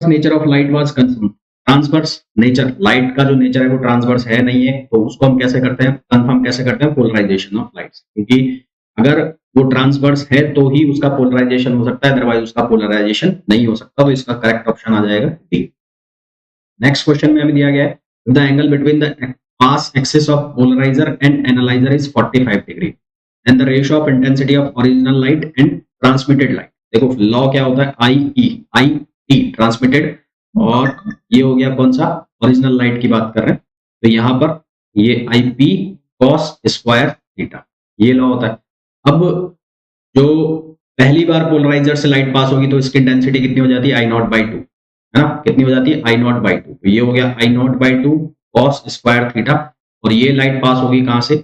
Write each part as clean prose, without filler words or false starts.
Nature of light was confirm. Transverse nature, light का जो nature है वो ट्रांसवर्स है नहीं है, तो उसको हम कैसे करते हैं, कंफर्म कैसे करते हैं, पोलराइजेशन ऑफ लाइट। क्योंकि अगर वो ट्रांसवर्स है तो ही उसका पोलराइजेशन हो सकता है, अदरवाइज उसका पोलराइजेशन नहीं हो सकता। तो इसका करेक्ट ऑप्शन आ जाएगा डी। नेक्स्ट क्वेश्चन में हमें दिया गया है the angle between the pass axis of polariser and analyser is 45 degree and the ratio of intensity of original light and transmitted light. देखो लॉ क्या होता है, आई टी ट्रांसमिटेड, और ये हो गया कौन सा, ओरिजिनल लाइट की बात कर रहे हैं, तो यहां पर ये I P cos square theta, ये लॉ होता है। अब जो पहली बार पोलराइजर से लाइट पास होगी तो इसकी इंटेंसिटी कितनी हो जाती है, आई नॉट बाई टू, है ना, कितनी हो जाती है, आई नॉट बाई टू। तो ये हो गया I not by two cos square theta, और ये लाइट पास होगी कहां से,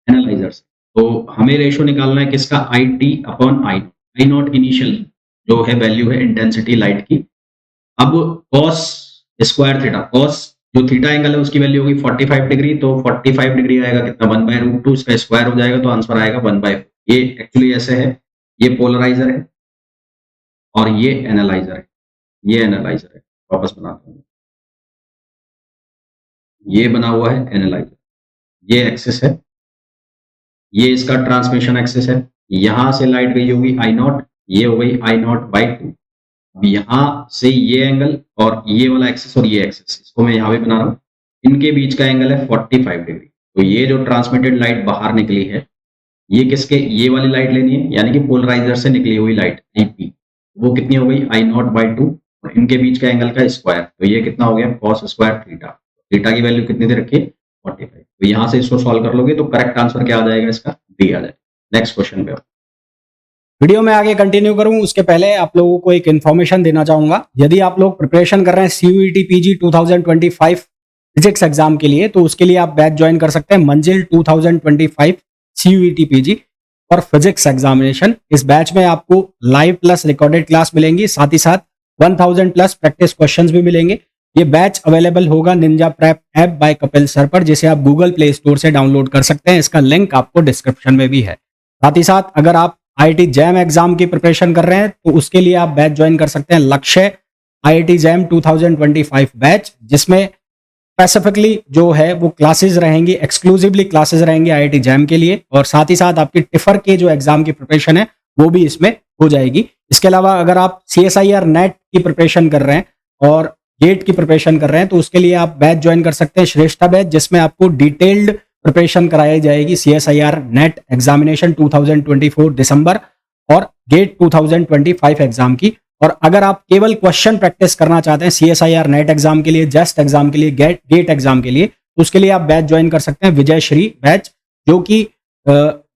एनालाइजर से। तो हमें रेशो निकालना है किसका, I T upon I not initial जो है वैल्यू है इंटेंसिटी लाइट की। अब कॉस स्क्वायर थीटा, कॉस जो थीटा एंगल है उसकी वैल्यू होगी 45 डिग्री, तो 45 डिग्री आएगा कितना, 1/√2, इसका स्क्वायर हो जाएगा तो आंसर आएगा 1/4। ये एक्चुअली ऐसे है, ये पोलराइजर है और ये एनालाइजर है, ये एनालाइजर है, वापस बनाता हूँ, ये बना हुआ है एनालाइजर, ये एक्सिस है, ये इसका ट्रांसमिशन एक्सिस है, यहां से लाइट गई होगी आई नॉट, ये हो गई आई नॉट बाई टू। अब यहां से ये एंगल और ये वाला एक्सिस और ये एक्सिस, इसको मैं यहां पे बना रहा हूं, इनके बीच का एंगल है 45 डिग्री। तो ये जो ट्रांसमिटेड लाइट बाहर निकली है, ये किसके, ये वाली लाइट लेनी है, यानी कि पोलराइजर से निकली हुई लाइट आईपी, वो कितनी हो गई, आई नॉट बाई टू, और इनके बीच का एंगल का स्क्वायर, तो ये कितना हो गया, कॉस स्क्वायर थीटा। थीटा की वैल्यू कितनी दे रखी है, 45। तो यहां से इसको सॉल्व कर लोगे तो करेक्ट आंसर क्या आ जाएगा, इसका डी आ जाएगा। नेक्स्ट क्वेश्चन पे वीडियो में आगे कंटिन्यू करूं उसके पहले आप लोगों को एक इन्फॉर्मेशन देना चाहूंगा। यदि आप लोग प्रिपरेशन कर रहे हैं सीयूईटी पीजी 2025 फिजिक्स एग्जाम के लिए, तो उसके लिए आप बैच ज्वाइन कर सकते हैं मंजिल 2025 सीयूईटी पीजी और फिजिक्स एग्जामिनेशन। इस बैच में आपको लाइव प्लस रिकॉर्डेड क्लास मिलेंगी, साथ ही साथ 1000 प्लस प्रैक्टिस क्वेश्चंस भी मिलेंगे। ये बैच अवेलेबल होगा Ninja prep app by Kapil sir पर, जिसे आप गूगल प्ले स्टोर से डाउनलोड कर सकते हैं। इसका लिंक आपको डिस्क्रिप्शन में भी है। साथ ही साथ अगर आप आईआईटी जैम एग्जाम की प्रिपरेशन कर रहे हैं तो उसके लिए आप बैच ज्वाइन कर सकते हैं लक्ष्य आईआईटी जैम 2025 बैच, जिसमें स्पेसिफिकली जो है वो क्लासेस रहेंगी, एक्सक्लूसिवली क्लासेस रहेंगी आईआईटी जैम के लिए, और साथ ही साथ आपकी टिफर के जो एग्जाम की प्रिपरेशन है वो भी इसमें हो जाएगी। इसके अलावा अगर आप सीएसआईआर नेट की प्रिपरेशन कर रहे हैं और गेट की प्रिपरेशन कर रहे हैं तो उसके लिए आप बैच ज्वाइन कर सकते हैं श्रेष्ठा बैच, जिसमें आपको डिटेल्ड प्रिपरेशन कराई जाएगी सीएसआईआर नेट एग्जामिनेशन 2024 दिसंबर और गेट 2025 एग्जाम की। और अगर आप केवल क्वेश्चन प्रैक्टिस करना चाहते हैं सीएसआईआर नेट एग्जाम के लिए, जस्ट एग्जाम के लिए, गेट एग्जाम के लिए, तो उसके लिए आप बैच ज्वाइन कर सकते हैं विजय श्री बैच, जो कि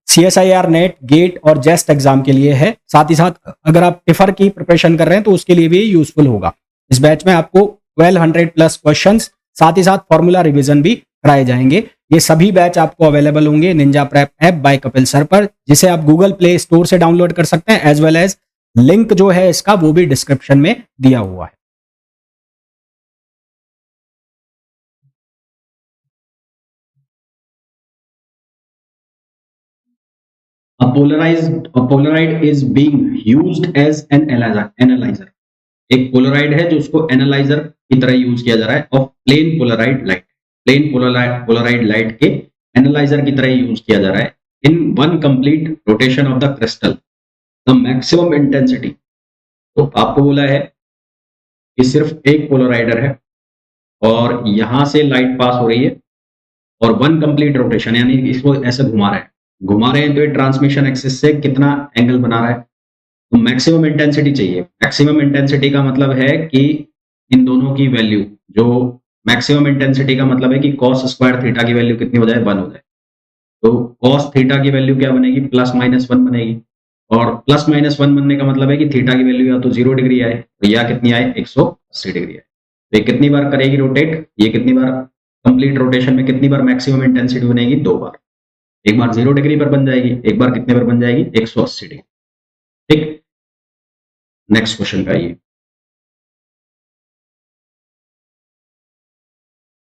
सीएसआईआर नेट, गेट और जेस्ट एग्जाम के लिए है। साथ ही साथ अगर आप टिफर की प्रिपरेशन कर रहे हैं तो उसके लिए भी यूजफुल होगा। इस बैच में आपको 1200 प्लस क्वेश्चंस, साथ ही साथ फॉर्मूला रिवीजन भी कराए जाएंगे। ये सभी बैच आपको अवेलेबल होंगे Ninja prep app by Kapil sir पर, जिसे आप गूगल प्ले स्टोर से डाउनलोड कर सकते हैं, एज वेल एज लिंक जो है इसका वो भी डिस्क्रिप्शन में दिया हुआ है। A polaroid is being used as an analyzer। एक पोलराइड है जो उसको एनालाइजर की तरह यूज किया जा रहा है of plane polarised light, plane polarised light के एनालाइजर की तरह यूज किया जा रहा है in one complete rotation of the crystal the maximum intensity. तो आपको बोला है कि सिर्फ एक पोलराइडर है और यहां से लाइट पास हो रही है और वन कंप्लीट रोटेशन, यानी इसको ऐसे घुमा रहे हैं तो ये ट्रांसमिशन एक्सिस से कितना एंगल बना रहा है, तो मैक्सिमम इंटेंसिटी चाहिए। मैक्सिमम इंटेंसिटी का मतलब है कि इन दोनों की वैल्यू, जो मैक्सिमम इंटेंसिटी का मतलब है कि कॉस स्क्वायर थीटा की वैल्यू कितनी हो जाए, 1 हो जाए। तो कॉस थीटा की वैल्यू क्या बनेगी, +-1 बनेगी, और +-1 बनने का मतलब है कि थीटा की वैल्यू या तो 0 डिग्री आए या कितनी आए, 180 डिग्री आए। तो ये कितनी बार करेगी रोटेट, ये कितनी बार कंप्लीट रोटेशन में कितनी बार मैक्सिमम इंटेंसिटी बनेगी, 2 बार। एक बार 0 डिग्री पर बन जाएगी, एक बार कितने पर बन जाएगी, 180 डिग्री। ठीक, नेक्स्ट क्वेश्चन पे आइए।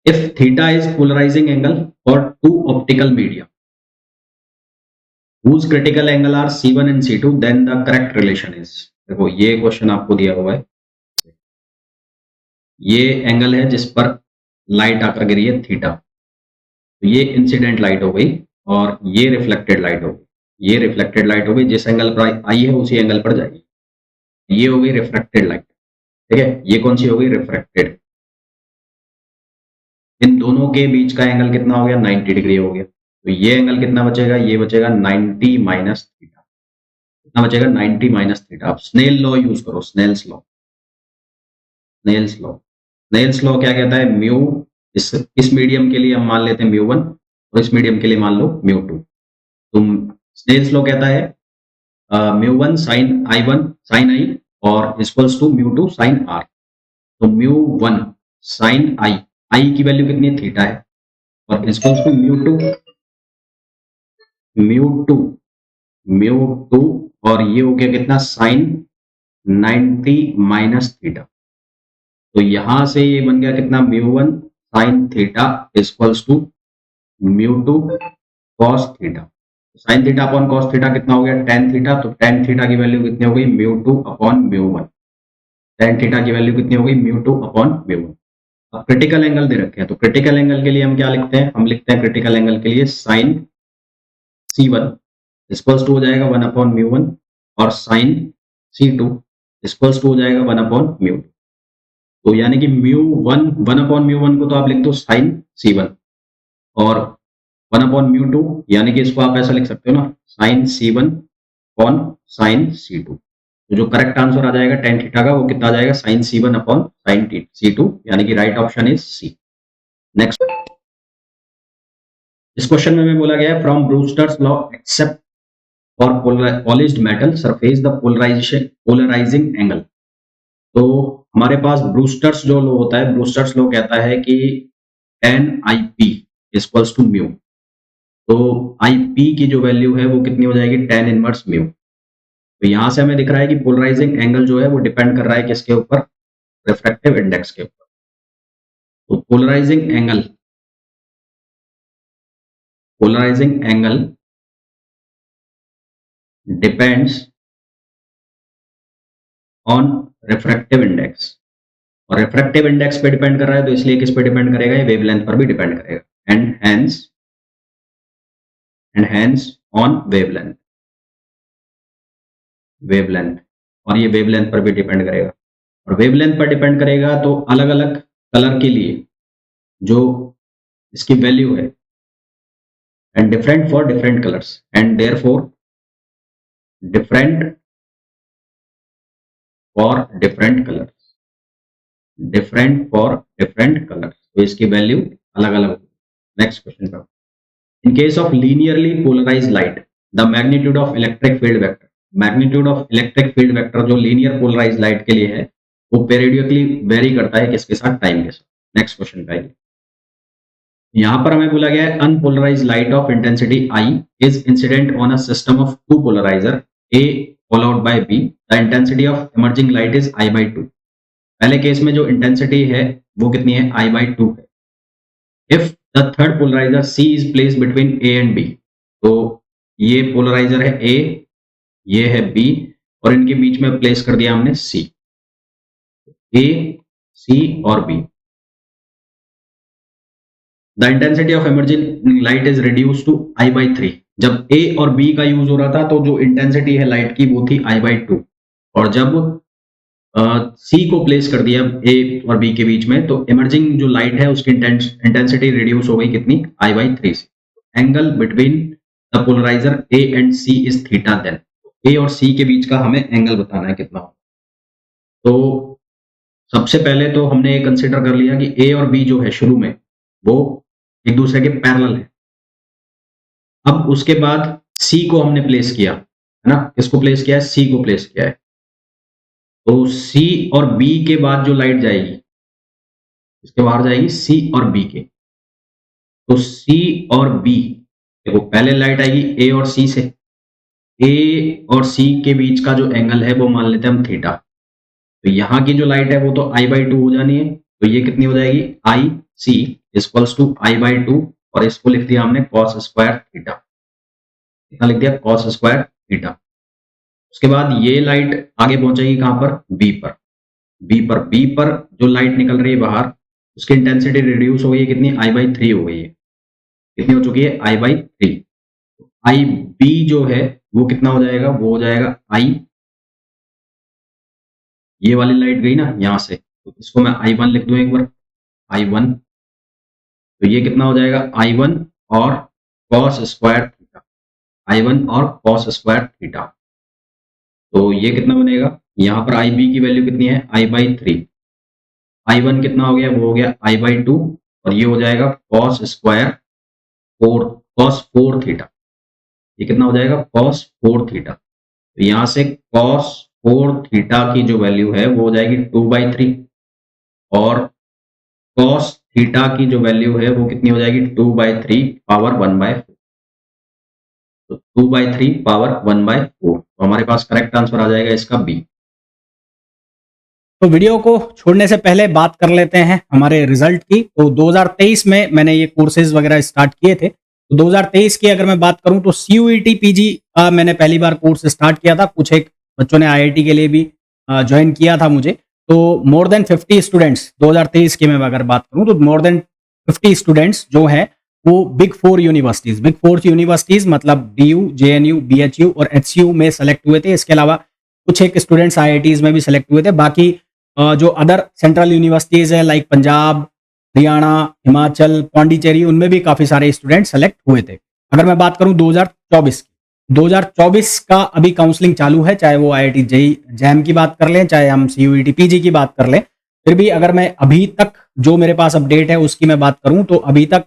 If theta is polarising angle for 2 optical medium whose critical angle are C1 and C2 then the correct relation is। देखो ये क्वेश्चन आपको दिया हुआ है, ये एंगल है जिस पर लाइट आकर गिरी है थीटा, तो ये इंसिडेंट लाइट हो गई और ये रिफ्लेक्टेड लाइट हो गई। ये रिफ्लेक्टेड लाइट हो गई, जिस एंगल पर आई है उसी एंगल पर जाएगी। ये हो गई रिफ्रैक्टेड लाइट, ठीक है। ये कौन सी हो गई? रिफ्रैक्टेड। इन दोनों के बीच का एंगल कितना हो गया? 90 डिग्री हो गया। तो ये एंगल कितना बचेगा? ये बचेगा 90 माइनस थीटा। कितना बचेगा? 90 माइनस थीटा। आप स्नेल लॉ यूज करो, Snell's law. Snell's law, Snell's law क्या कहता है? म्यू, इस मीडियम के लिए हम मान लेते हैं म्यू 1 और इस मीडियम के लिए मान लो म्यू 2। तो स्नेल्स लॉ कहता है म्यू 1 साइन आई और equals to mu 2 sine R. तो म्यू 1 साइन आई की वैल्यू कितनी है? थीटा है, और इक्वल्स टू म्यू टू और ये हो गया कितना? Sine 90 minus theta. तो यहां से ये बन गया कितना? Mu 1 sine theta equals to mu 2 cos theta. Sine theta upon cos theta कितना हो गया? Tan theta. तो टेन थीटा की वैल्यू कितनी हो गई? Mu 2 upon mu 1। Tan theta की वैल्यू कितनी हो गई? Mu 2 upon mu 1। अब क्रिटिकल एंगल दे रखे हैं, तो क्रिटिकल एंगल के लिए हम क्या लिखते हैं? हम लिखते हैं क्रिटिकल एंगल के लिए साइन C1 इक्वल्स टू हो जाएगा 1 अपॉन म्यू 1 और साइन C2 इक्वल्स टू हो जाएगा 1 अपॉन म्यू 2। तो यानी कि म्यू 1 अपॉन म्यू 1 को तो आप लिख दो साइन C1 और 1 अपॉन म्यू 2 यानी कि इसको आप ऐसा लिख सकते हो ना, sign C1 upon sine C2। तो जो करेक्ट आंसर आ जाएगा टेन थीटा का वो कितना आ जाएगा? Sign C1 upon sine C2, यानी कि right option is C. Next, इस क्वेश्चन में बोला गया है from Brewster's law except for polished metal surface the polarising angle. तो हमारे पास ब्रूस्टर्स जो लॉ होता है, ब्रूस्टर्स लॉ कहता है कि tan IP equals to mu. तो IP की जो वैल्यू है वो कितनी हो जाएगी? tan inverse mu. तो यहां से हमें दिख रहा है कि पोलराइजिंग एंगल जो है वो डिपेंड कर रहा है किसके ऊपर? रिफ्रैक्टिव इंडेक्स के ऊपर। तो polarising angle depends on refractive index, और रिफ्रैक्टिव इंडेक्स पे डिपेंड कर रहा है तो इसलिए किस पे डिपेंड करेगा? ये वेवलेंथ पर भी डिपेंड करेगा। एंड हेंस ऑन वेवलेंथ, और ये वेवलेंथ पर भी डिपेंड करेगा। और वेवलेंथ पर डिपेंड करेगा तो अलग अलग कलर के लिए जो इसकी वैल्यू है, and different for different colours and therefore different for different colours, तो इसकी वैल्यू अलग अलग होगी। नेक्स्ट क्वेश्चन पर, in case of linearly polarise light the magnitude of electric field vector. Magnitude of electric field vector जो linear polarise light के लिए है वो पेरियोडिकली वेरी करता है किसके साथ? टाइम के साथ। नेक्स्ट क्वेश्चन पे आइए, यहां पर हमें बोला गया है unpolarise light of intensity I is incident on a system of two polariser A followed by B. The intensity of emerging light is I/2. पहले केस में जो इंटेंसिटी है वो कितनी है? I/2 है। If the third polariser C is placed between A and B, तो ये पोलराइजर है A, ये है B, और इनके बीच में प्लेस कर दिया हमने C। A, C और B। The intensity of emerging light is reduce to I/3। जब A और B का यूज हो रहा था तो जो इंटेंसिटी है लाइट की वो थी I/2, और जब C को प्लेस कर दिया A और B के बीच में तो एमर्जिंग जो लाइट है उसकी इंटेंसिटी रिड्यूस हो गई कितनी? I/3 से। Angle between the polariser A and C is theta. Then A और C के बीच का हमें एंगल बताना है कितना हो। तो सबसे पहले तो हमने ये कंसिडर कर लिया कि A और B जो है शुरू में वो एक दूसरे के पैरेलल है। अब उसके बाद C को हमने प्लेस किया है ना, किसको प्लेस किया है? C को प्लेस किया है। तो C और B के बाद जो लाइट जाएगी इसके बाहर जाएगी C और B के। तो C और B, देखो पहले लाइट आएगी A और C से, A और C के बीच का जो एंगल है वो मान लेते हैं हम थीटा। तो यहाँ की जो लाइट है वो तो I/2 हो जानी है, तो ये कितनी हो जाएगी? IC इक्वल्स टू I/2, और इसको लिख दिया हमने cos स्क्वायर थीटा। कितना लिख दिया? cos square theta. उसके बाद ये लाइट आगे पहुंचेगी कहां पर? B पर। बी पर जो लाइट निकल रही है बाहर, उसकी इंटेंसिटी रिड्यूस हो गई है, कितनी I/3 हो गई है, कितनी हो चुकी है I/3। IB जो है वो कितना हो जाएगा, वो हो जाएगा ये वाली लाइट गई ना यहां से, तो इसको मैं I1 लिख दूं एक बार, I1, तो ये कितना हो जाएगा I1 और cos स्क्वायर थीटा, I1 और cos स्क्वायर थीटा। तो ये कितना बनेगा, यहाँ पर IB की वैल्यू कितनी है I/3, I1 कितना हो गया, वो हो गया I/2, और ये हो जाएगा cos स्क्वायर 4 थीटा। ये कितना हो जाएगा cos 4 थीटा। तो यहाँ से cos 4 थीटा की जो वैल्यू है वो हो जाएगी 2/3, और cos थीटा की जो वैल्यू है वो कितनी हो जाएगी 2/3 पावर 1/4। तो 2/3 पावर 1/4, तो हमारे पास करेक्ट आंसर आ जाएगा इसका बी। तो वीडियो को छोड़ने से पहले बात कर लेते हैं हमारे रिजल्ट की। तो 2023 में मैंने ये कोर्सेज वगैरह स्टार्ट किए थे। तो 2023 की अगर मैं बात करूं तो CUET PG का मैंने पहली बार कोर्स स्टार्ट किया था। कुछ एक बच्चों ने IIT के लिए भी ज्वाइन किया था मुझे। तो मोर देन 50 स्टूडेंट्स 2023 की मैं अगर बात करूं तो मोर देन 50 स्टूडेंट्स जो हैं वो बिग 4 यूनिवर्सिटीज मतलब DU, JNU, BHU और HCU में सेलेक्ट हुए थे। इसके अलावा कुछ एक स्टूडेंट्स IITs में भी सेलेक्ट हुए थे। बाकी जो अदर सेंट्रल यूनिवर्सिटीज है लाइक पंजाब, हरियाणा, हिमाचल, पांडिचेरी, उनमें भी काफी सारे स्टूडेंट सेलेक्ट हुए थे। अगर मैं बात करूं 2024 की, 2024 का अभी काउंसलिंग चालू है, चाहे वो IIT JEE JAM की बात कर लें, चाहे हम CUET PG की बात कर लें। फिर भी अगर मैं अभी तक जो मेरे पास अपडेट है उसकी मैं बात करूं तो अभी तक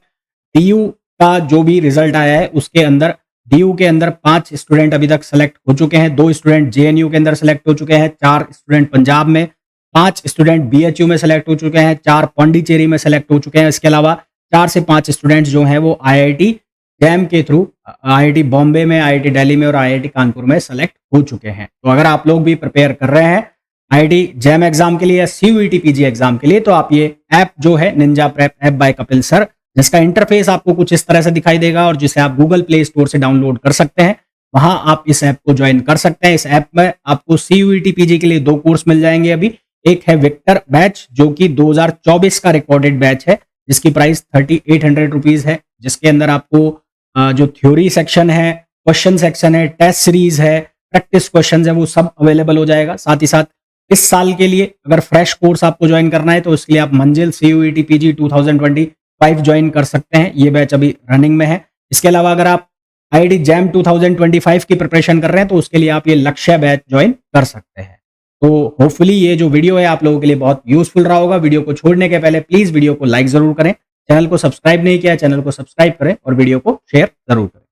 DU का जो भी रिजल्ट आया है उसके अंदर DU के अंदर 5 स्टूडेंट अभी तक सेलेक्ट हो चुके हैं, 2 स्टूडेंट JNU के अंदर सेलेक्ट हो चुके हैं, 4 स्टूडेंट पंजाब में, 5 स्टूडेंट BHU में सेलेक्ट हो चुके हैं, 4 पांडिचेरी में सेलेक्ट हो चुके हैं। इसके अलावा 4 से 5 स्टूडेंट्स जो हैं वो IIT JAM के थ्रू IIT बॉम्बे में, IIT दिल्ली में और IIT कानपुर में सेलेक्ट हो चुके हैं। तो अगर आप लोग भी प्रिपेयर कर रहे हैं IIT JAM एग्जाम के लिए या CUET PG एग्जाम के लिए तो आप ये ऐप जो है Ninja prep app by Kapil sir, जिसका इंटरफेस आपको कुछ इस तरह से दिखाई देगा और जिसे आप गूगल प्ले स्टोर से डाउनलोड कर सकते हैं, वहां आप इस ऐप को ज्वाइन कर सकते हैं। इस ऐप में आपको CUET PG के लिए 2 कोर्स मिल जाएंगे अभी। एक है विक्टर बैच जो कि 2024 का रिकॉर्डेड बैच है, जिसकी प्राइस 3800 रुपीज है, जिसके अंदर आपको जो थ्योरी सेक्शन है, क्वेश्चन सेक्शन है, टेस्ट सीरीज है, प्रैक्टिस क्वेश्चन है, वो सब अवेलेबल हो जाएगा। साथ ही साथ इस साल के लिए अगर फ्रेश कोर्स आपको ज्वाइन करना है तो उसके लिए आप मंजिल CUET PG 2025 ज्वाइन कर सकते हैं। ये बैच अभी रनिंग में है। इसके अलावा अगर आप IIT JAM 2025 की प्रिपरेशन कर रहे हैं तो उसके लिए आप ये लक्ष्य बैच ज्वाइन कर सकते हैं। तो होपफुली ये जो वीडियो है आप लोगों के लिए बहुत यूजफुल रहा होगा। वीडियो को छोड़ने के पहले प्लीज वीडियो को लाइक जरूर करें, चैनल को सब्सक्राइब नहीं किया चैनल को सब्सक्राइब करें और वीडियो को शेयर जरूर करें।